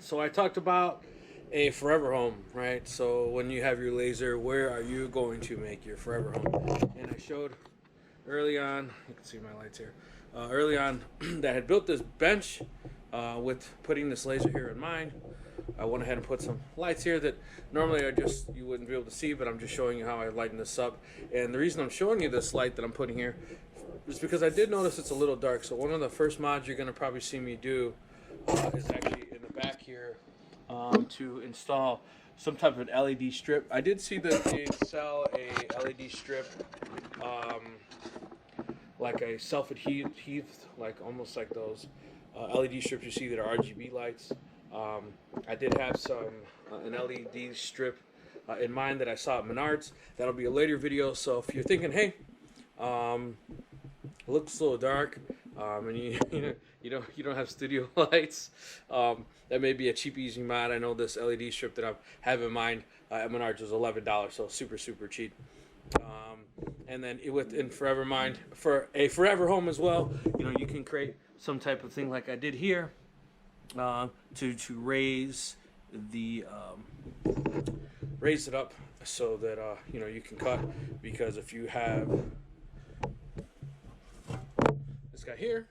So I talked about a forever home, right? So when you have your laser, where are you going to make your forever home? And I showed early on, you can see my lights here, early on that I had built this bench with putting this laser here in mind. I went ahead and put some lights here that normally you wouldn't be able to see, but I'm just showing you how I lighten this up. And the reason I'm showing you this light that I'm putting here is because I did notice it's a little dark. So one of the first mods you're going to probably see me do is actually in the back here to install some type of LED strip. I did see that they sell a LED strip like a self-adhesive, like almost like those LED strips you see that are RGB lights. I did have an LED strip in mind that I saw at Menards. That'll be a later video. So if you're thinking, hey, it looks a little dark, and you don't have studio lights, that may be a cheap, easy mod. I know this LED strip that I have in mind at Menards was $11, so super cheap. And then within Forever Mind, for a forever home as well, you can create some type of thing like I did here to raise the raise it up so that you can cut, because if you have this guy here,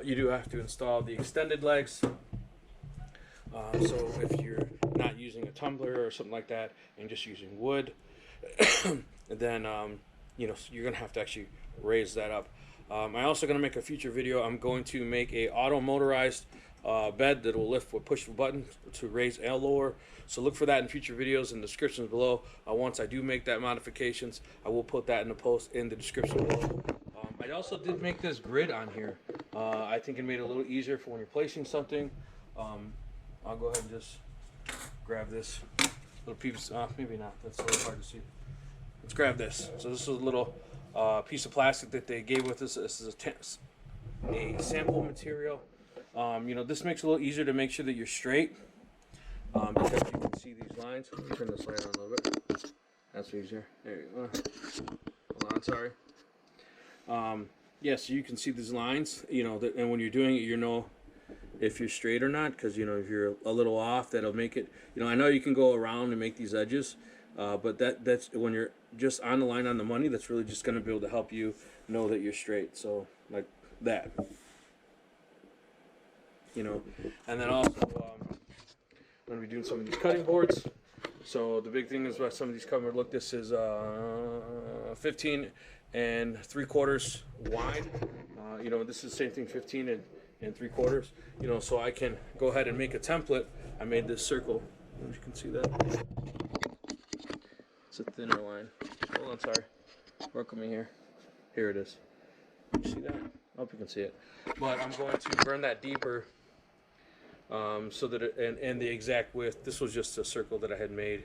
you do have to install the extended legs. So if you're not using a tumbler or something like that and just using wood, then you're gonna have to actually raise that up. I'm also gonna make a future video. I'm going to make a auto motorized bed that will lift with push of a button to raise and lower. So look for that in future videos in the descriptions below. Once I do make that modifications, I will put that in the post in the description below. I also did make this grid on here. I think it made it a little easier for when you're placing something. I'll go ahead and just grab this little piece. Maybe not. That's a little hard to see. Let's grab this. So this is a little piece of plastic that they gave with us. This is a sample material. This makes it a little easier to make sure that you're straight, because you can see these lines. Let me turn this light on a little bit. That's easier. There you go. Hold on, sorry. So you can see these lines, and when you're doing it, if you're straight or not, because if you're a little off, that'll make it. I know you can go around and make these edges, but that's when you're just on the line on the money. That's really just going to be able to help you know that you're straight. So like that, and then also I'm going to be doing some of these cutting boards. So the big thing is about some of these cutting boards. Look, this is 15 3/4 wide. This is the same thing, 15 3/4. So I can go ahead and make a template. I made this circle. You can see that. It's a thinner line. Hold on, sorry. Work with me here. Here it is. You see that? I hope you can see it. But I'm going to burn that deeper, so that and the exact width. This was just a circle that I had made,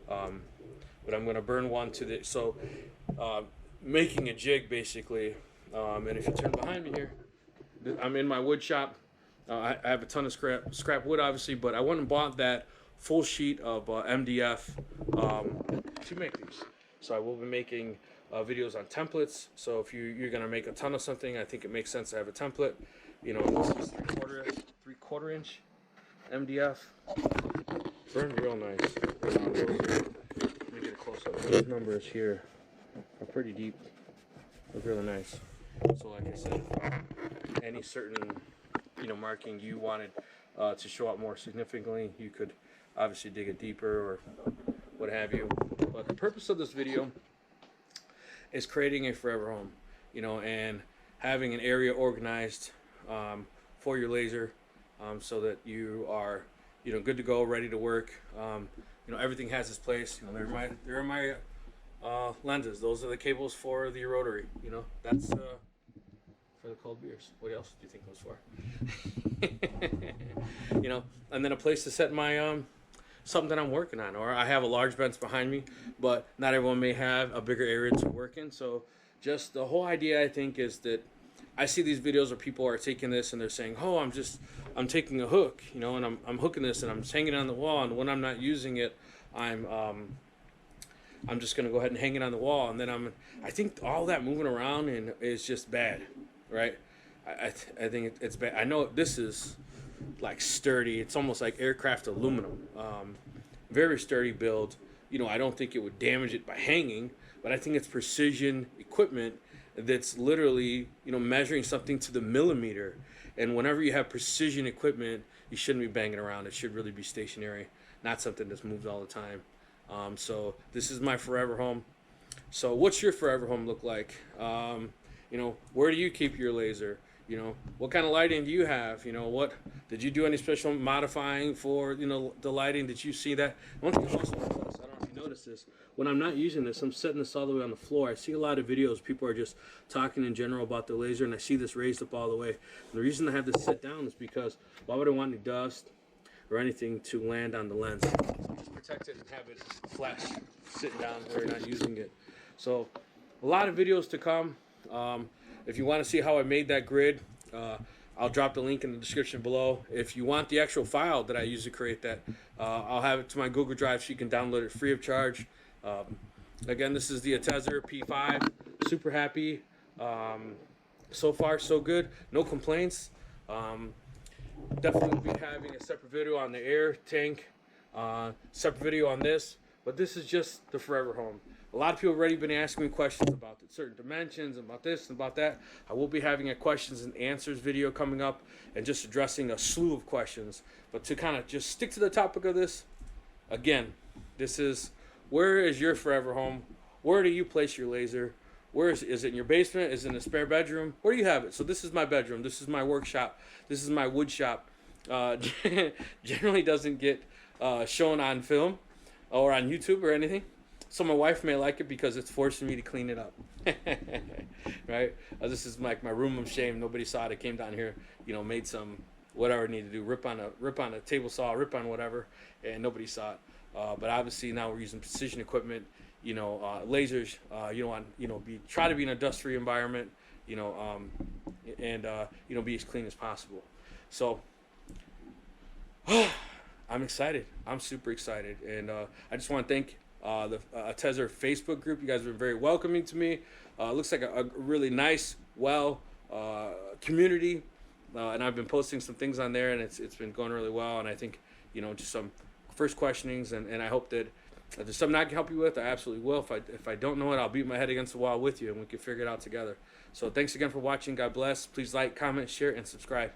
but I'm going to burn one to the making a jig basically. And if you turn behind me here, I'm in my wood shop. I have a ton of scrap wood, obviously, but I went and bought that full sheet of MDF to make these. So I will be making videos on templates. So if you're going to make a ton of something, I think it makes sense to have a template. This is 3/4 inch MDF. Burned real nice. Let me get a close up. Those numbers here are pretty deep. Look really nice. So like I said, any certain marking you wanted to show up more significantly, you could obviously dig it deeper or what have you. But the purpose of this video is creating a forever home, and having an area organized for your laser, so that you are good to go, ready to work. Everything has its place. There are my lenses. Those are the cables for the rotary. That's for the cold beers. What else do you think those for? And then a place to set my something that I'm working on. Or I have a large bench behind me, but not everyone may have a bigger area to work in. So just the whole idea, I think, is that I see these videos where people are taking this and they're saying, oh, I'm taking a hook, and I'm hooking this and I'm just hanging it on the wall, and when I'm not using it, I'm just gonna go ahead and hang it on the wall, and then I think all that moving around is just bad, right? I think it's bad. I know this is like sturdy. It's almost like aircraft aluminum. Very sturdy build. You know, I don't think it would damage it by hanging, but I think it's precision equipment that's literally, you know, measuring something to the millimeter. And whenever you have precision equipment, you shouldn't be banging around. It should really be stationary, not something that's moved all the time. So this is my forever home. So what's your forever home look like? You know, where do you keep your laser? You know, what kind of lighting do you have? You know, what did you do any special modifying for, you know, the lighting? Did you see that? One thing also, I don't know if you noticed this, when I'm not using this, I'm setting this all the way on the floor. I see a lot of videos, people are just talking in general about the laser, and I see this raised up all the way. And the reason I have this set down is because why would I want any dust or anything to land on the lens? Just protect it and have it flash sitting down where you're not using it. So a lot of videos to come. If you want to see how I made that grid, I'll drop the link in the description below. If you want the actual file that I use to create that, I'll have it to my Google Drive so you can download it free of charge. Again, this is the Atezr P5. Super happy. So far, so good. No complaints. Definitely will be having a separate video on the air tank, separate video on this, but this is just the forever home. A lot of people have already been asking me questions about the certain dimensions, about this and about that. I will be having a questions and answers video coming up and just addressing a slew of questions. But to kind of just stick to the topic of this, again, this is, where is your forever home? Where do you place your laser? Where is it in your basement? Is it in a spare bedroom? Where do you have it? So this is my bedroom. This is my workshop. This is my wood shop. Generally doesn't get shown on film or on YouTube or anything. So my wife may like it because it's forcing me to clean it up. Right? This is like my room of shame. Nobody saw it. I came down here, you know, made some whatever I need to do, rip on a table saw, rip on whatever, and nobody saw it. But obviously now we're using precision equipment, you know, lasers. You don't want, you know, try to be in a dust-free environment, you know, and you know, be as clean as possible. So I'm excited. I'm super excited, and I just want to thank the Atezr Facebook group. You guys have been very welcoming to me. Looks like a really nice, community, and I've been posting some things on there, and it's been going really well. And I think, you know, just some first questionings, and I hope that if there's something I can help you with, I absolutely will. If I don't know it, I'll beat my head against the wall with you, and we can figure it out together. So thanks again for watching. God bless. Please like, comment, share, and subscribe.